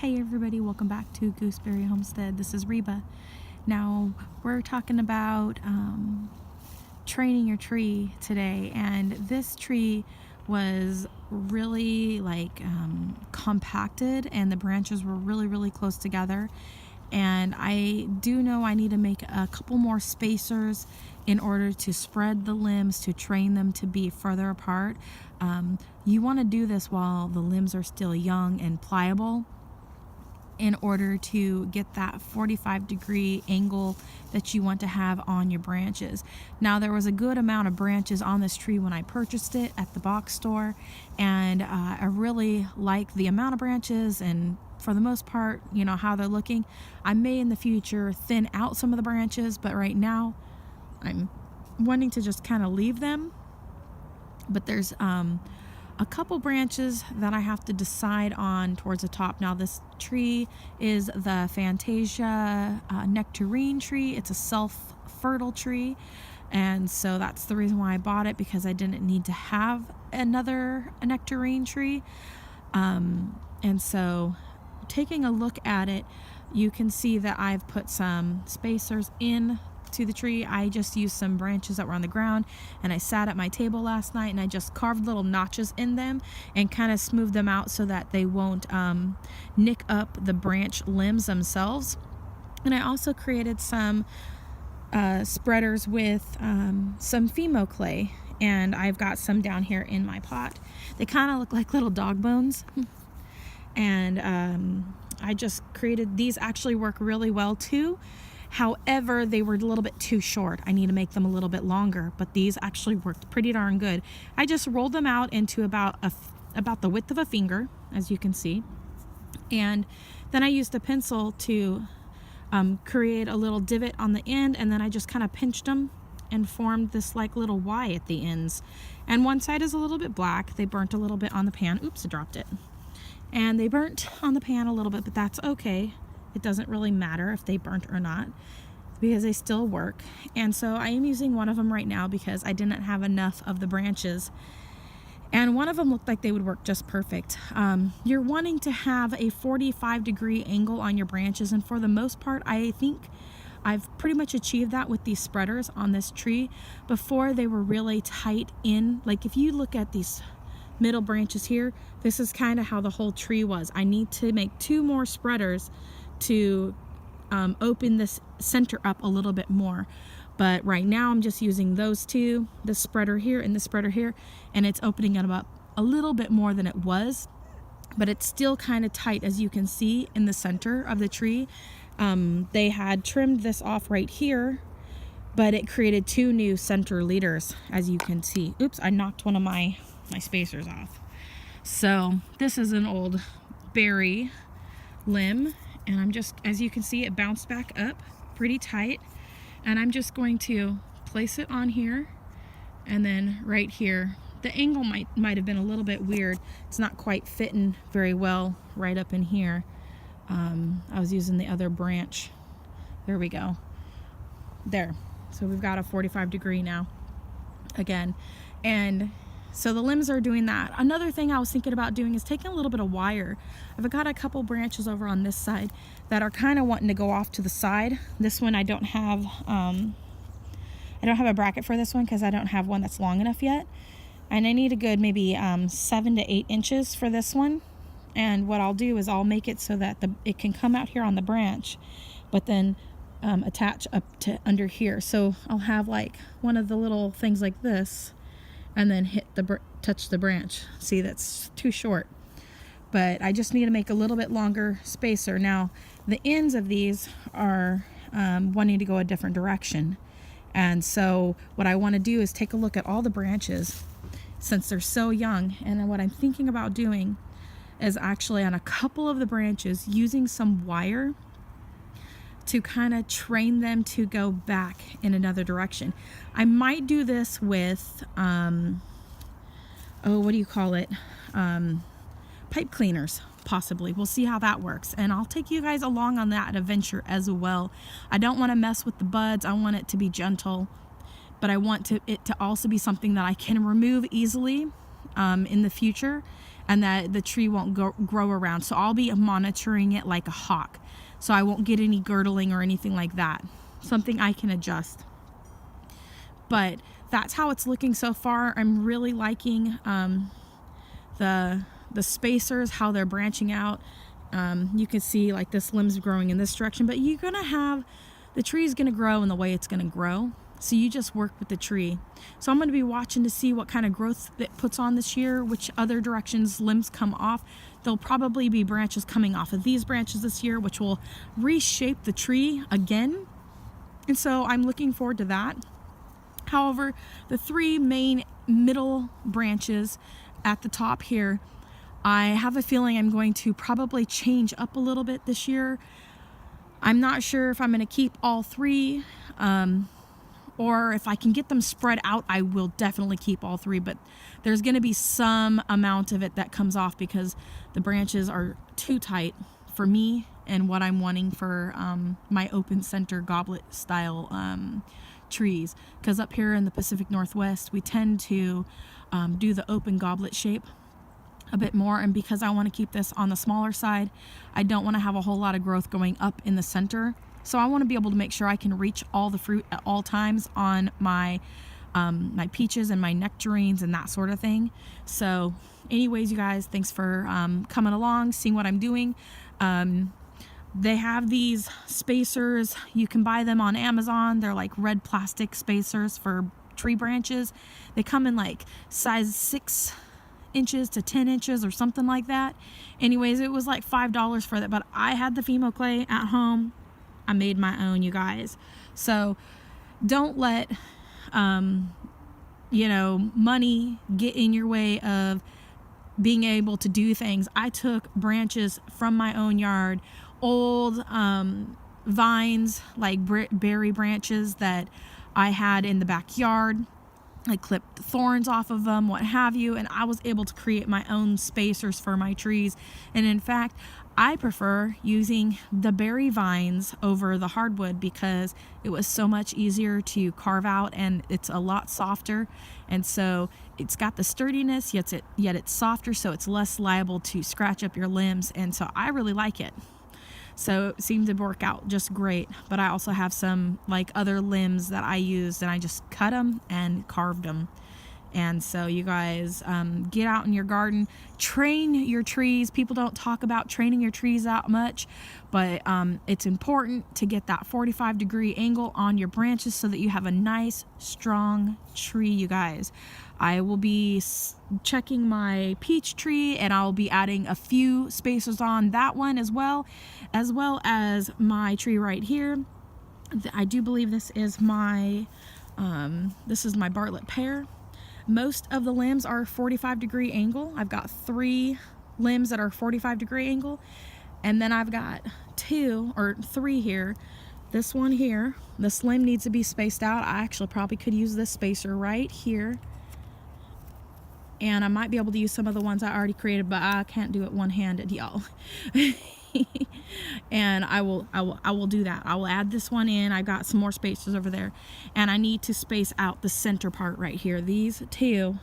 Hey everybody, welcome back to Gooseberry Homestead. This is Reba. Now we're talking about training your tree today, and this tree was really compacted and the branches were really close together, and I do know I need to make a couple more spacers in order to spread the limbs to train them to be further apart. You want to do this while the limbs are still young and pliable in order to get that 45-degree angle that you want to have on your branches. Now, there was a good amount of branches on this tree when I purchased it at the box store, and I really like the amount of branches, and for the most part, you know, how they're looking. I may in the future thin out some of the branches, but right now I'm wanting to just kind of leave them. But there's a couple branches that I have to decide on towards the top. Now, this tree is the Fantasia nectarine tree. It's a self-fertile tree, and so that's the reason why I bought it, because I didn't need to have another nectarine tree. And so taking a look at it, you can see that I've put some spacers in to the tree. I just used some branches that were on the ground, and I sat at my table last night and I just carved little notches in them and kind of smoothed them out so that they won't nick up the branch limbs themselves. And I also created some spreaders with some Fimo clay, and I've got some down here in my pot. They kind of look like little dog bones. And I just created these. Actually work really well too. However, they were a little bit too short. I need to make them a little bit longer, but these actually worked pretty darn good. I just rolled them out into about the width of a finger, as you can see. And then I used a pencil to create a little divot on the end, and then I just kind of pinched them and formed this like little Y at the ends. And one side is a little bit black. They burnt a little bit on the pan. Oops, I dropped it. And they burnt on the pan a little bit, but that's okay. It doesn't really matter if they burnt or not, because they still work. And so I am using one of them right now because I didn't have enough of the branches, and one of them looked like they would work just perfect. You're wanting to have a 45-degree angle on your branches, and for the most part, I think I've pretty much achieved that with these spreaders on this tree. Before, they were really tight in. Like if you look at these middle branches here, this is kind of how the whole tree was. I need to make 2 more spreaders to open this center up a little bit more, but right now I'm just using those 2, the spreader here and the spreader here, and it's opening it up a little bit more than it was, but it's still kind of tight, as you can see in the center of the tree. They had trimmed this off right here, but it created 2 new center leaders, as you can see. Oops, I knocked one of my spacers off. So this is an old berry limb, and I'm just, as you can see, it bounced back up pretty tight, and I'm just going to place it on here, and then right here. The angle might have been a little bit weird. It's not quite fitting very well right up in here. I was using the other branch. There we go. There. So we've got a 45-degree now again, and so the limbs are doing that. Another thing I was thinking about doing is taking a little bit of wire. I've got a couple branches over on this side that are kind of wanting to go off to the side. This one I don't have a bracket for this one because I don't have one that's long enough yet. And I need a good maybe 7 to 8 inches for this one. And what I'll do is I'll make it so that it can come out here on the branch, but then attach up to under here. So I'll have like one of the little things like this, and then touch the branch. See, that's too short, but I just need to make a little bit longer spacer. Now, the ends of these are wanting to go a different direction, and so what I want to do is take a look at all the branches since they're so young, and then what I'm thinking about doing is actually on a couple of the branches using some wire to kind of train them to go back in another direction. I might do this with, what do you call it? Pipe cleaners, possibly. We'll see how that works. And I'll take you guys along on that adventure as well. I don't want to mess with the buds. I want it to be gentle, but I want it to also be something that I can remove easily in the future and that the tree won't grow around. So I'll be monitoring it like a hawk, so I won't get any girdling or anything like that. Something I can adjust. But that's how it's looking so far. I'm really liking the spacers, how they're branching out. You can see like this limb's growing in this direction, but you're gonna have, the tree is gonna grow in the way it's gonna grow. So you just work with the tree. So I'm going to be watching to see what kind of growth it puts on this year, which other directions limbs come off. There'll probably be branches coming off of these branches this year, which will reshape the tree again. And so I'm looking forward to that. However, the 3 main middle branches at the top here, I have a feeling I'm going to probably change up a little bit this year. I'm not sure if I'm going to keep all 3. Or if I can get them spread out, I will definitely keep all 3, but there's going to be some amount of it that comes off because the branches are too tight for me and what I'm wanting for my open center goblet style trees. Because up here in the Pacific Northwest, we tend to do the open goblet shape a bit more, and because I want to keep this on the smaller side, I don't want to have a whole lot of growth going up in the center. So I want to be able to make sure I can reach all the fruit at all times on my my peaches and my nectarines and that sort of thing. So anyways, you guys, thanks for coming along, seeing what I'm doing. They have these spacers. You can buy them on Amazon. They're like red plastic spacers for tree branches. They come in like size 6 inches to 10 inches or something like that. Anyways, it was like $5 for that, but I had the Fimo clay at home. I made my own, you guys. So don't let money get in your way of being able to do things. I took branches from my own yard, old vines, like berry branches that I had in the backyard. I clipped the thorns off of them, what have you, and I was able to create my own spacers for my trees. And in fact, I prefer using the berry vines over the hardwood because it was so much easier to carve out and it's a lot softer. And so it's got the sturdiness, yet it's softer, so it's less liable to scratch up your limbs. And so I really like it. So it seemed to work out just great. But I also have some like other limbs that I used and I just cut them and carved them. And so you guys, get out in your garden, train your trees. People don't talk about training your trees that much, but it's important to get that 45-degree angle on your branches so that you have a nice, strong tree, you guys. I will be checking my peach tree and I'll be adding a few spacers on that one as well as my tree right here. I do believe this is my Bartlett pear. Most of the limbs are 45-degree angle. I've got 3 limbs that are 45-degree angle, and then I've got 2 or 3 here. This one here, this limb needs to be spaced out. I actually probably could use this spacer right here, and I might be able to use some of the ones I already created, but I can't do it one-handed, y'all. And I will do that. I will add this one in. I've got some more spacers over there, and I need to space out the center part right here. These 2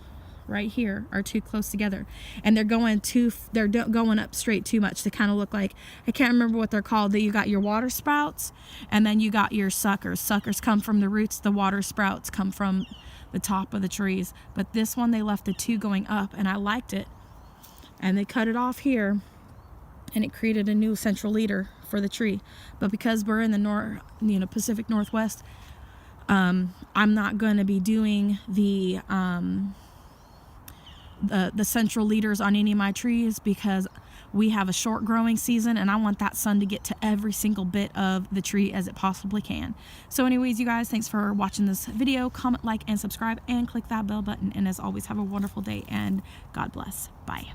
right here are too close together, and they're going up straight too much. They kind of look like, I can't remember what they're called. That you got your water sprouts, and then you got your suckers. Suckers come from the roots. The water sprouts come from the top of the trees. But this one, they left the 2 going up, and I liked it, and they cut it off here. And it created a new central leader for the tree. But because we're in the Pacific Northwest, I'm not going to be doing the central leaders on any of my trees because we have a short growing season and I want that sun to get to every single bit of the tree as it possibly can. So anyways, you guys, thanks for watching this video. Comment, like, and subscribe, and click that bell button. And as always, have a wonderful day and God bless. Bye.